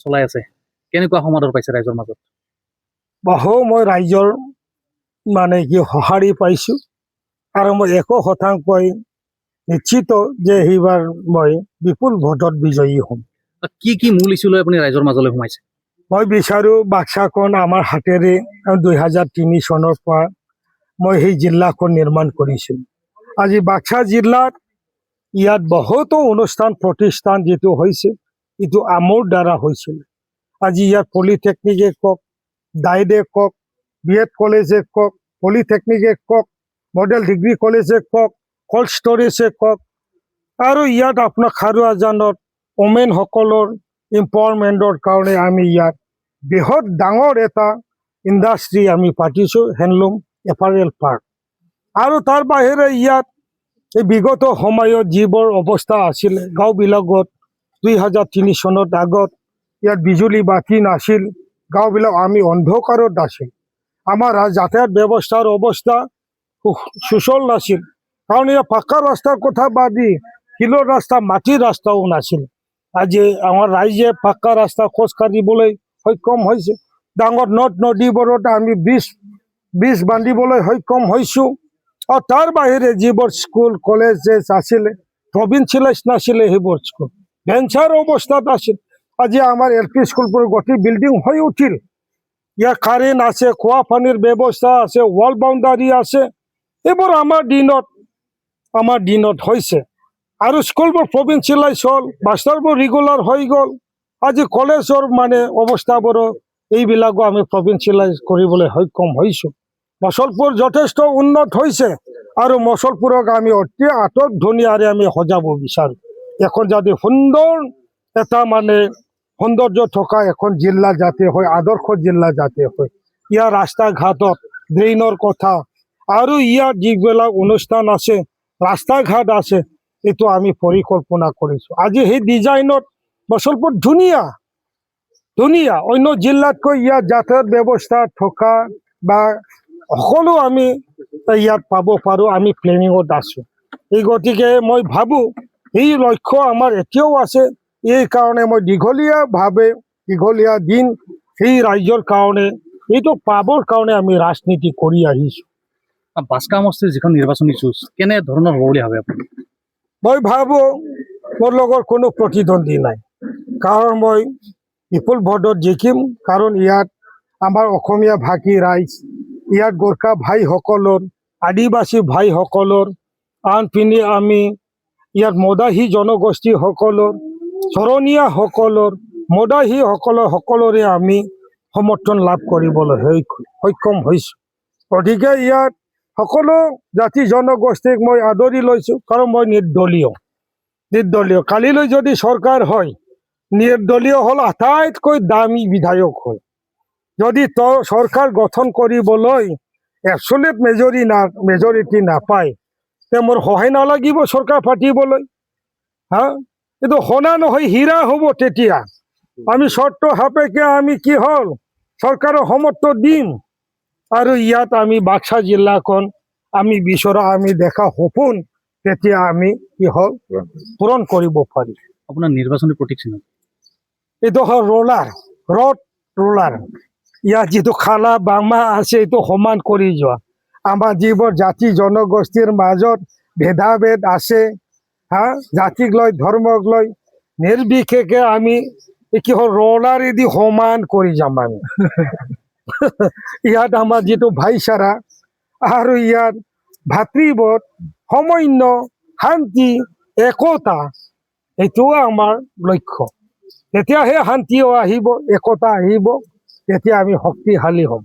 চলাই আছে, কেনেকুৱা সমাদৰ পাইছে ৰাইজৰ মাজত? মই ৰাইজৰ মানে কি সঁহাৰি পাইছো আৰু মই 100% নিশ্চিত যে এইবাৰ মই বিপুল ভোটত বিজয়ী হ'ম। কি মূল ইছ্যু লৈ আপুনি ৰাইজৰ মাজলৈ সোমাইছে? মই বিচাৰো বাক্সাখন আমাৰ হাতেৰে 2003 চনৰ পৰা মই সেই জিলাখন নিৰ্মাণ কৰিছিলোঁ। আজি বাক্সা জিলাত ইয়াত বহুতো অনুষ্ঠান প্ৰতিষ্ঠান যিটো হৈছে এইটো আমাৰ দ্বাৰা হৈছিল। আজি ইয়াত পলিটেকনিকে কওক, ডাইডে কওক, BEd কলেজে কওক, পলিটেকনিকে কওক, মডেল ডিগ্ৰী কলেজে কওক, কল্ড ষ্টৰেজে কওক, আৰু ইয়াত আপোনাৰ খাৰুৱাজানত ওমেনসকলৰ এম্পাৱাৰমেণ্টৰ কাৰণে আমি ইয়াত বৃহৎ ডাঙৰ এটা ইণ্ডাষ্ট্ৰী আমি পাতিছোঁ, হেণ্ডলুম এপাৰেল পাৰ্ক। আৰু তাৰ বাহিৰে ইয়াত এই বিগত সময়ত যিবোৰ অৱস্থা আছিলে গাঁওবিলাকত 2003 চনত আগত ইয়াত বিজুলী বাতি নাছিল, গাঁওবিলাক আমি অন্ধকাৰত আছিল, আমাৰ যাতায়াত ব্যৱস্থাৰ অৱস্থা সুচল নাছিল, কাৰণ ইয়াত পাকা ৰাস্তাৰ কথা বাদ দি শিলৰ ৰাস্তা, মাটিৰ ৰাস্তাও নাছিল। আজি আমাৰ ৰাইজে পাকা ৰাস্তা খোজ কাঢ়িবলৈ সক্ষম হৈছে, ডাঙৰ নদ নদীবোৰত আমি ব্ৰিজ বান্ধিবলৈ সক্ষম হৈছোঁ। আৰু তাৰ বাহিৰে যিবোৰ স্কুল কলেজেছ আছিলে, প্ৰভিন্সিয়েলাইজ নাছিলে, সেইবোৰ স্কুল ভেঞ্চাৰ অৱস্থাত আছিল। আজি আমাৰ LP স্কুলবোৰ গোটেই বিল্ডিং হৈ উঠিল, ইয়াৰ কাৰেণ্ট আছে, খোৱা পানীৰ ব্যৱস্থা আছে, ৱাল বাউণ্ডাৰী আছে, এইবোৰ আমাৰ দিনত হৈছে। আৰু স্কুলবোৰ প্ৰভিন্সিয়েলাইজ হ'ল, মাষ্টাৰবোৰ ৰেগুলাৰ হৈ গ'ল। আজি কলেজৰ মানে অৱস্থাবোৰো এইবিলাকো আমি প্ৰভিন্সিয়েলাইজ কৰিবলৈ সক্ষম হৈছোঁ। মচলপুৰ যথেষ্ট উন্নত হৈছে আৰু মচলপুৰক আমি অতি আটক ধুনীয়াৰে আমি সজাব বিচাৰোঁ। এখন যাতে সুন্দৰ এটা মানে সৌন্দৰ্য থকা এখন জিলা যাতে হয়, আদৰ্শ জিলা যাতে হয়। ইয়াৰ ৰাস্তা ঘাটত ড্ৰেইনৰ কথা আৰু ইয়াৰ যিবিলাক অনুষ্ঠান আছে, ৰাস্তা ঘাট আছে, এইটো আমি পৰিকল্পনা কৰিছোঁ। আজি সেই ডিজাইনত মচলপুৰ ধুনীয়া অন্য জিলাতকৈ ইয়াত যাতায়াত ব্যৱস্থা থকা বা সকলো আমি ইয়াত পাব পাৰোঁ, আমি প্লেনিঙত আছোঁ। এই গতিকে মই ভাবোঁ এই লক্ষ্য আমাৰ এতিয়াও আছে। এই কাৰণে মই দীঘলীয়া দিন সেই ৰাইজৰ কাৰণে এইটো পাবৰ কাৰণে আমি ৰাজনীতি কৰি আহিছোঁ। বাস্কা সমষ্টিৰ যিখন নিৰ্বাচনী যুঁজ কেনে ধৰণৰ হ'ব বুলি ভাবে আপুনি? মই ভাবোঁ মোৰ লগত কোনো প্ৰতিদ্বন্দ্বী নাই, কাৰণ মই বিপুল ভোটত জিকিম। কাৰণ ইয়াত আমাৰ অসমীয়া ভাষী ৰাইজ, ইয়াত গোৰ্খা ভাইসকলৰ, আদিবাসী ভাইসকলৰ, আনপিনে আমি ইয়াত মদাহী জনগোষ্ঠীসকলৰ, চৰণীয়াসকলৰ, মদাহীসকলৰ সকলোৰে আমি সমৰ্থন লাভ কৰিবলৈ সক্ষম হৈছোঁ। গতিকে ইয়াত সকলো জাতি জনগোষ্ঠীক মই আদৰি লৈছোঁ, কাৰণ মই নিৰ্দলীয়। কালিলৈ যদি চৰকাৰ হয়, নিৰ্দলীয় হ'ল আটাইতকৈ দামী বিধায়ক হয়। যদি চৰকাৰ গঠন কৰিবলৈ এবছলিউট মেজৰিটি নাপায়, তে মোৰ সহায় নালাগিব চৰকাৰ পাতিবলৈ। এইটো সোণা নহয় হীৰা হ'ব। তেতিয়া আমি চৰ্ত সাপেক্ষে আমি কি হ'ল চৰকাৰৰ সমৰ্থন দিম, আৰু ইয়াত আমি বাক্সা জিলাখন আমি বিচৰা, আমি দেখা সপোন তেতিয়া আমি কি হ'ল পূৰণ কৰিব পাৰিম। আপোনাৰ নিৰ্বাচনী প্ৰতীক চিহ্ন? এইটো হ'ল ৰড ৰোলাৰ। ইয়াত যিটো খালা বামা আছে এইটো সমান কৰি যোৱা। আমাৰ যিবোৰ জাতি জনগোষ্ঠীৰ মাজত ভেদাভেদ আছে, জাতিক লৈ ধৰ্মক লৈ নিৰ্বিশেষে আমি কি হ'ল ৰোলাৰেদি সমান কৰি যাম আমি। ইয়াত আমাৰ যিটো ভাইচাৰা আৰু ইয়াত ভাতৃবোধ, সমন্বয়, শান্তি, একতা, এইটোও আমাৰ লক্ষ্য। তেতিয়াহে শান্তিও আহিব, একতা আহিব, তেতিয়া আমি শক্তিশালী হ'ম।